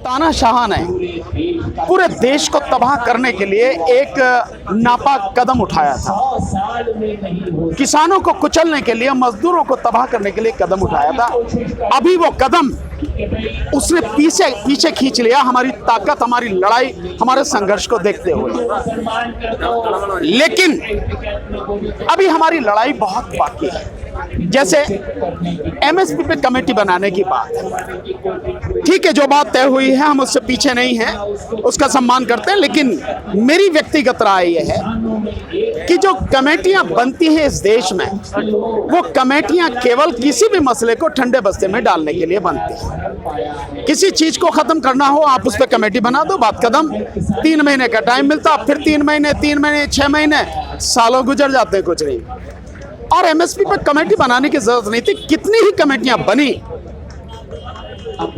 तानाशाह ने पूरे देश को तबाह करने के लिए एक नापाक कदम उठाया था। किसानों को कुचलने के लिए, मजदूरों को तबाह करने के लिए कदम उठाया था। अभी वो कदम उसने पीछे खींच लिया हमारी ताकत, हमारी लड़ाई, हमारे संघर्ष को देखते हुए। लेकिन अभी हमारी लड़ाई बहुत बाकी है। जैसे एमएसपी पे कमेटी बनाने की बात, ठीक है, जो बात तय हुई है हम उससे पीछे नहीं हैं, उसका सम्मान करते हैं। लेकिन मेरी व्यक्तिगत राय यह है कि जो कमेटियां बनती हैं इस देश में, वो कमेटियां केवल किसी भी मसले को ठंडे बस्ते में डालने के लिए बनती हैं। किसी चीज को खत्म करना हो, आप उस पर कमेटी बना दो, बात कदम। 3 महीने का टाइम मिलता, फिर 3 महीने, 6 महीने, सालों गुजर जाते, कुछ नहीं। और एमएसपी पर कमेटी बनाने की जरूरत नहीं थी। कितनी ही कमेटियां बनी,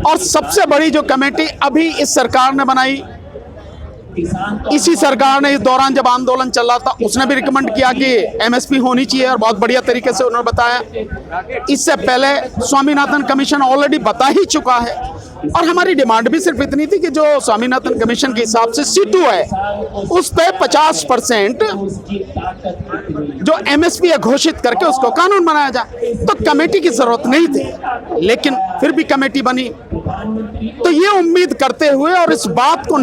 और सबसे बड़ी जो कमेटी अभी इस सरकार ने बनाई, इसी सरकार ने इस दौरान जब आंदोलन चल रहा था उसने भी रिकमेंड किया कि एमएसपी होनी चाहिए, और बहुत बढ़िया तरीके से उन्होंने बताया। इससे पहले स्वामीनाथन कमीशन ऑलरेडी बता ही चुका है, और हमारी डिमांड भी सिर्फ इतनी थी कि जो स्वामीनाथन कमीशन के हिसाब से सीटू है उस पे 50% जो एमएसपी है घोषित करके उसको कानून बनाया जाए। तो कमेटी की जरूरत नहीं थी, लेकिन फिर भी कमेटी बनी। तो ये उम्मीद करते हुए और इस बात को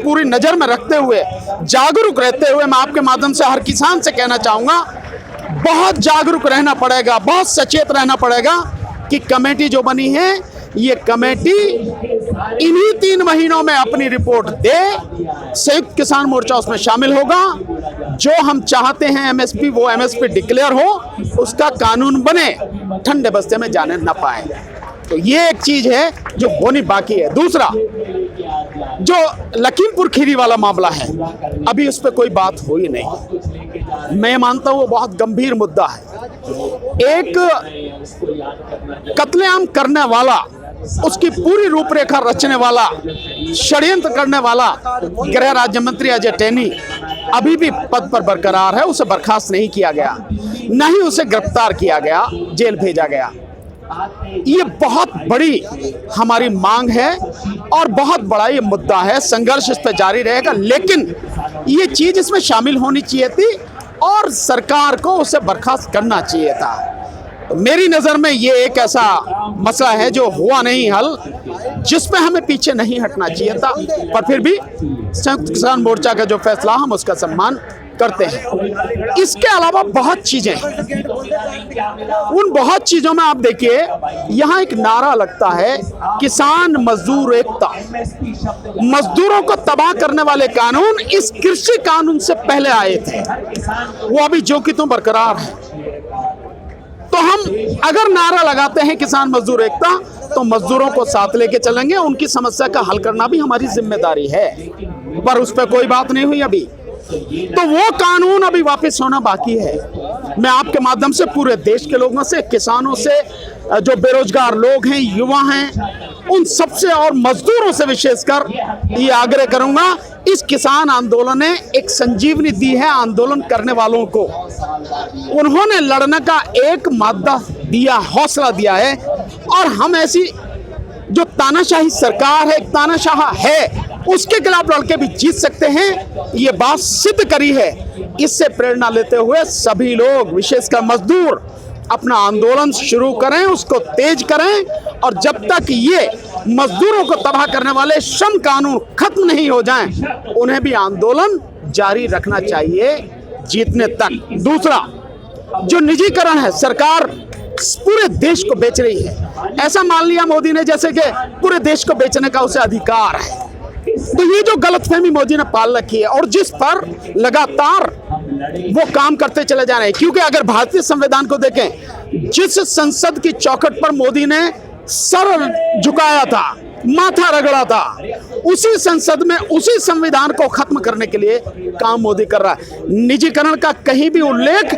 पूरी नजर में रखते हुए, जागरूक रहते हुए, मैं आपके माध्यम से हर किसान से कहना चाहूंगा, बहुत जागरूक रहना पड़ेगा, बहुत सचेत रहना पड़ेगा कि कमेटी जो बनी है, ये कमेटी इन्हीं 3 महीनों में अपनी रिपोर्ट दे। संयुक्त किसान मोर्चा उसमें शामिल होगा। जो हम चाहते हैं एमएसपी, वो एमएसपी डिक्लेयर हो, उसका कानून बने, ठंडे बस्ते में जाने न पाए। तो ये एक चीज है जो होनी बाकी है। दूसरा, जो लखीमपुर खीरी वाला मामला है, अभी उस पर कोई बात हुई नहीं। मैं मानता हूं वो बहुत गंभीर मुद्दा है। एक कत्लेआम करने वाला, उसकी पूरी रूपरेखा रचने वाला, षड्यंत्र करने वाला गृह राज्य मंत्री अजय टैनी अभी भी पद पर बरकरार है। उसे बर्खास्त नहीं किया गया, न ही उसे गिरफ्तार किया गया, जेल भेजा गया। ये बहुत बड़ी हमारी मांग है और बहुत बड़ा ये मुद्दा है। संघर्ष इस पर जारी रहेगा, लेकिन ये चीज इसमें शामिल होनी चाहिए थी और सरकार को उसे बर्खास्त करना चाहिए था। तो मेरी नजर में ये एक ऐसा मसला है जो हुआ नहीं हल, जिस पे हमें पीछे नहीं हटना चाहिए था। पर फिर भी संयुक्त किसान मोर्चा का जो फैसला, हम उसका सम्मान करते हैं। इसके अलावा बहुत चीजें हैं। उन बहुत चीजों में आप देखिए, यहां एक नारा लगता है, किसान मजदूर एकता। मजदूरों को तबाह करने वाले कानून इस कृषि कानून से पहले आए थे, वो अभी जो कि तुम बरकरार है। तो हम अगर नारा लगाते हैं किसान मजदूर एकता, तो मजदूरों को साथ लेके चलेंगे। उनकी समस्या का हल करना भी हमारी जिम्मेदारी है, पर उस पर कोई बात नहीं हुई अभी। तो वो कानून अभी वापस होना बाकी है। मैं आपके माध्यम से पूरे देश के लोगों से, किसानों से, जो बेरोजगार लोग हैं, युवा हैं, उन सबसे और मजदूरों से विशेषकर ये आग्रह करूंगा, इस किसान आंदोलन ने एक संजीवनी दी है आंदोलन करने वालों को। उन्होंने लड़ने का एक मादा दिया, हौसला दिया है, और हम ऐसी जो तानाशाही सरकार है, तानाशाह है, उसके खिलाफ लड़के भी जीत सकते हैं। ये बात सिद्ध करी है। इससे प्रेरणा लेते हुए सभी लोग, विशेषकर मजदूर, अपना आंदोलन शुरू करें, उसको तेज करें, और जब तक ये मजदूरों को तबाह करने वाले श्रम कानून खत्म नहीं हो जाएं, उन्हें भी आंदोलन जारी रखना चाहिए जीतने तक। दूसरा, जो निजीकरण है, सरकार पूरे देश को बेच रही है। ऐसा मान लिया मोदी ने जैसे कि पूरे देश को बेचने का उसे अधिकार है। तो ये जो गलतफहमी मोदी ने पाल रखी है, और जिस पर लगातार वो काम करते चले जा रहे हैं, क्योंकि अगर भारतीय संविधान को देखें, जिस संसद की चौखट पर मोदी ने सर झुकाया था, माथा रगड़ा था, उसी संसद में उसी संविधान को खत्म करने के लिए काम मोदी कर रहा है। निजीकरण का कहीं भी उल्लेख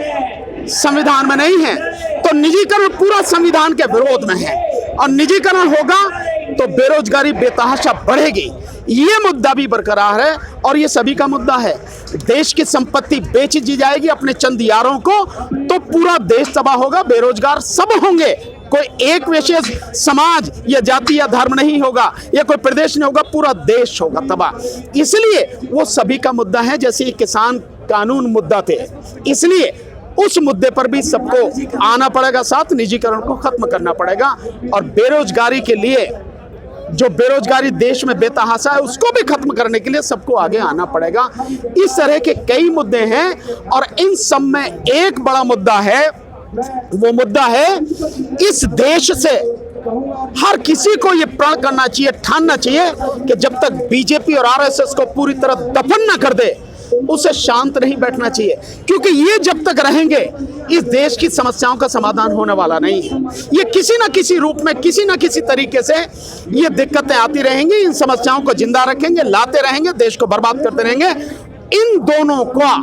संविधान में नहीं है, तो निजीकरण पूरा संविधान के विरोध में है, और निजीकरण होगा तो बेरोजगारी बेतहाशा बढ़ेगी। ये मुद्दा भी बरकरार है, और ये सभी का मुद्दा है। देश की संपत्ति बेच दी जाएगी अपने चंद यारों को, तो पूरा देश तबाह होगा, बेरोजगार सब होंगे। कोई एक विशेष समाज या जाति या धर्म नहीं होगा, या कोई प्रदेश नहीं होगा, पूरा देश होगा तबाह। इसलिए वो सभी का मुद्दा है, जैसे किसान कानून मुद्दा थे, इसलिए उस मुद्दे पर भी सबको आना पड़ेगा साथ, निजीकरण को खत्म करना पड़ेगा। और बेरोजगारी के लिए, जो बेरोजगारी देश में बेतहाशा है, उसको भी खत्म करने के लिए सबको आगे आना पड़ेगा। इस तरह के कई मुद्दे हैं और इन सब में एक बड़ा मुद्दा है, वो मुद्दा है इस देश से हर किसी को ये प्रण करना चाहिए, ठानना चाहिए कि जब तक बीजेपी और आरएसएस को पूरी तरह दफन न कर दे, उसे शांत नहीं बैठना चाहिए, क्योंकि ये जब तक रहेंगे इस देश की समस्याओं का समाधान होने वाला नहीं है। ये किसी ना किसी रूप में, किसी ना किसी तरीके से ये दिक्कतें आती रहेंगी, इन समस्याओं को जिंदा रखेंगे, लाते रहेंगे, देश को बर्बाद करते रहेंगे। इन दोनों का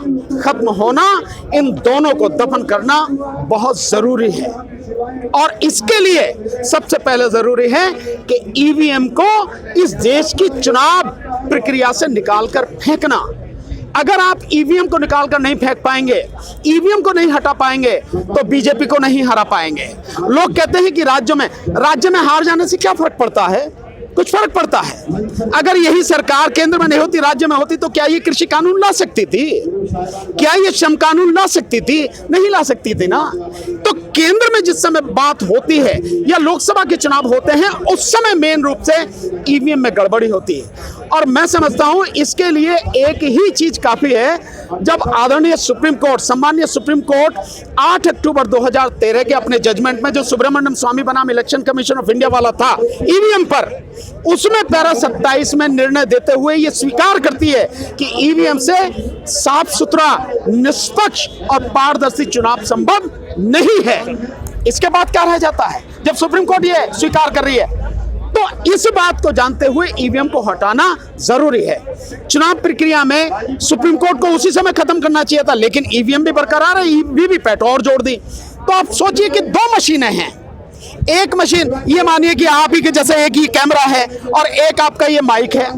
खत्म होना, इन दोनों को दफन करना बहुत जरूरी है। और इसके लिए सबसे पहले जरूरी है कि ईवीएम को इस देश की चुनाव प्रक्रिया से निकालकर फेंकना। अगर आप ईवीएम को निकालकर नहीं फेंक पाएंगे, ईवीएम को नहीं हटा पाएंगे, तो बीजेपी को नहीं हरा पाएंगे। लोग कहते हैं कि राज्य में हार जाने से क्या फर्क पड़ता है? कुछ फर्क पड़ता है। अगर यही सरकार केंद्र में नहीं होती, राज्य में होती, तो क्या ये कृषि कानून ला सकती थी? क्या ये श्रम कानून ला सकती थी? नहीं ला सकती थी ना। तो केंद्र में जिस समय बात होती है या लोकसभा के चुनाव होते हैं, उस समय मेन रूप से ईवीएम में गड़बड़ी होती है। और मैं समझता हूं इसके लिए एक ही चीज काफी है। जब आदरणीय सुप्रीम कोर्ट, सम्मानीय सुप्रीम कोर्ट 8 अक्टूबर 2013 के अपने जजमेंट में, जो सुब्रमण्यम स्वामी बनाम इलेक्शन कमीशन ऑफ इंडिया वाला था ईवीएम पर, उसमें पैरा 27 में निर्णय देते हुए ये स्वीकार करती है कि ईवीएम से साफ सुथरा, निष्पक्ष और पारदर्शी चुनाव संभव नहीं है। इसके बाद क्या रह जाता है जब सुप्रीम कोर्ट ये स्वीकार कर रही है? तो इस बात को जानते हुए ईवीएम को हटाना जरूरी है। चुनाव प्रक्रिया में सुप्रीम कोर्ट को उसी समय खत्म करना चाहिए था, लेकिन ईवीएम भी बरकरार है, वीवीपैट और जोड़ दी। तो आप सोचिए कि 2 मशीनें हैं। एक मशीन, ये मानिए कि आप ही के जैसे एक ही कैमरा है और एक आपका ये माइक है,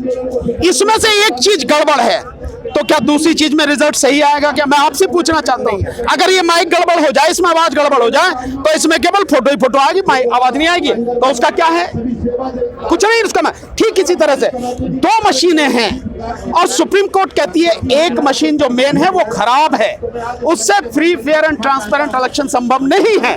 इसमें से एक चीज गड़बड़ है, तो क्या दूसरी चीज में रिजल्ट सही आएगा? क्या मैं आपसे पूछना चाहता हूं, अगर ये माइक गड़बड़ हो जाए, इसमें आवाज गड़बड़ हो जाए, तो इसमें केवल फोटो ही फोटो आएगी, आवाज नहीं आएगी, तो उसका क्या है? कुछ नहीं उसका। मैं ठीक इसी तरह से 2 मशीनें हैं और सुप्रीम कोर्ट कहती है एक मशीन जो मेन है वो खराब है, उससे free, fair and transparent election संभव नहीं है,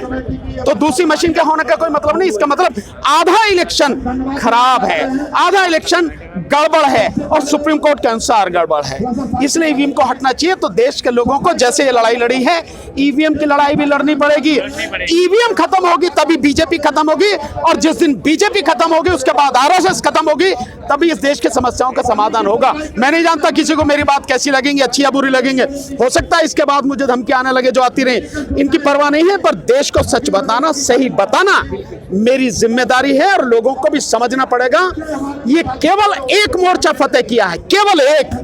तो दूसरी मशीन के होने का कोई मतलब नहीं। इसका मतलब आधा इलेक्शन खराब है, आधा इलेक्शन गड़बड़ है और सुप्रीम कोर्ट के अनुसार गड़बड़ है। इसलिए ईवीएम को हटना चाहिए। तो देश के लोगों को जैसे ये लड़ाई लड़ी है, ईवीएम की लड़ाई भी लड़नी पड़ेगी। ईवीएम खत्म होगी तभी बीजेपी खत्म होगी, और जिस दिन बीजेपी खत्म होगी उसके बाद आरएसएस खत्म होगी, तभी इस देश के समस्याओं का समाधान होगा। मैं नहीं जानता किसी को मेरी बात कैसी लगेंगी, अच्छी या बुरी लगेंगे। हो सकता है इसके बाद मुझे धमकी आने लगे, जो आती रही, इनकी परवाह नहीं है, पर देश को सच बताना, सही बताना मेरी जिम्मेदारी है और लोगों को भी समझना पड़ेगा। ये केवल एक मोर्चा फतेह किया है, केवल एक,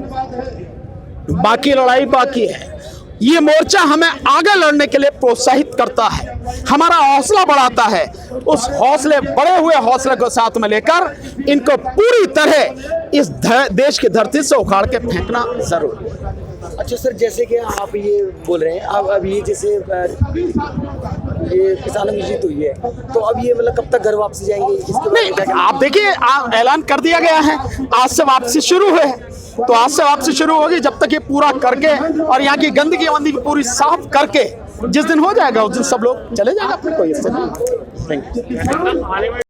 बाकी लड़ाई बाकी है। ये मोर्चा हमें आगे लड़ने के लिए प्रोत्साहित करता है, हमारा हौसला बढ़ाता है। उस हौसले, बढ़े हुए हौसले को साथ में लेकर इनको पूरी तरह इस देश की धरती से उखाड़ के फेंकना जरूरी है। अच्छा सर, जैसे कि आप ये बोल रहे हैं, अब ये जैसे ये किसानों की जीत हुई है, तो अब ये मतलब कब तक घर वापसी जाएंगे? इसके नहीं, आप देखिए, ऐलान कर दिया गया है, आज से वापसी शुरू है, तो आज से वापसी शुरू होगी। जब तक ये पूरा करके और यहाँ की गंदगी वंदगी पूरी साफ करके जिस दिन हो जाएगा, उस दिन सब लोग चले जाएंगे अपने, कोई इससे नहीं। Thank you.